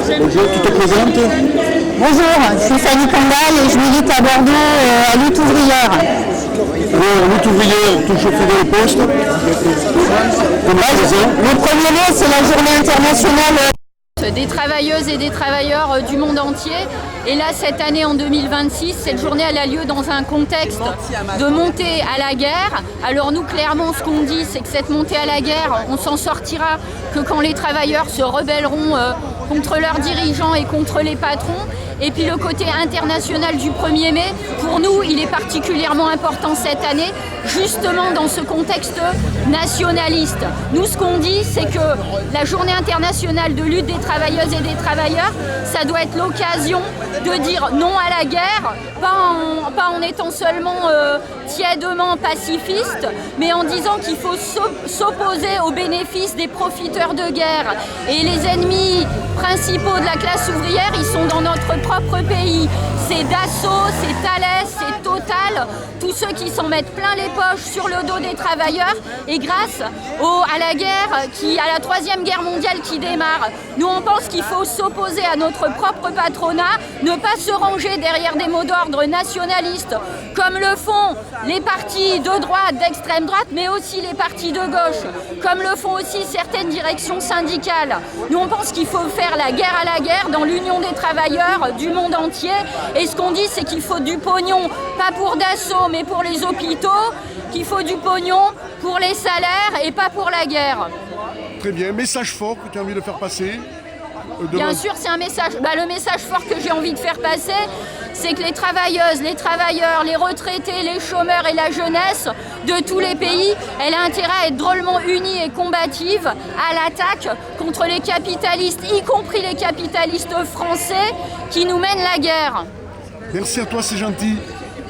Bonjour, tu te présentes? Bonjour, je suis Fanny Kandal et je milite à Bordeaux à Lutte ouvrière. Alors, Lutte ouvrière, toujours fidèle au poste. Le 1er mai, c'est la journée internationale des travailleuses et des travailleurs du monde entier. Et là, cette année, en 2026, cette journée elle a lieu dans un contexte de montée à la guerre. Alors nous, clairement, ce qu'on dit, c'est que cette montée à la guerre, on s'en sortira que quand les travailleurs se rebelleront contre leurs dirigeants et contre les patrons. Et puis le côté international du 1er mai, pour nous, il est particulièrement important cette année, justement dans ce contexte nationaliste. Nous, ce qu'on dit, c'est que la journée internationale de lutte des travailleuses et des travailleurs, ça doit être l'occasion de dire non à la guerre, pas en étant seulement tièdement pacifiste, mais en disant qu'il faut s'opposer aux bénéfices des profiteurs de guerre. Et les ennemis principaux de la classe ouvrière, ils sont dans notre propre pays. C'est Dassault, c'est Thales, c'est Total, tous ceux qui s'en mettent plein les poches sur le dos des travailleurs. Et grâce à la guerre, à la Troisième Guerre mondiale qui démarre, nous on pense qu'il faut s'opposer à notre propre patronat, ne pas se ranger derrière des mots d'ordre nationalistes, comme le font les partis de droite, d'extrême droite, mais aussi les partis de gauche, comme le font aussi certaines directions syndicales. Nous on pense qu'il faut faire la guerre à la guerre dans l'union des travailleurs du monde entier. Et ce qu'on dit, c'est qu'il faut du pognon, pas pour Dassault, mais pour les hôpitaux, qu'il faut du pognon pour les salaires et pas pour la guerre. Très bien, message fort que tu as envie de faire passer. Bien sûr, c'est un message. Le message fort que j'ai envie de faire passer, c'est que les travailleuses, les travailleurs, les retraités, les chômeurs et la jeunesse de tous les pays, elle a intérêt à être drôlement unie et combative à l'attaque contre les capitalistes, y compris les capitalistes français qui nous mènent la guerre. Merci à toi, c'est gentil.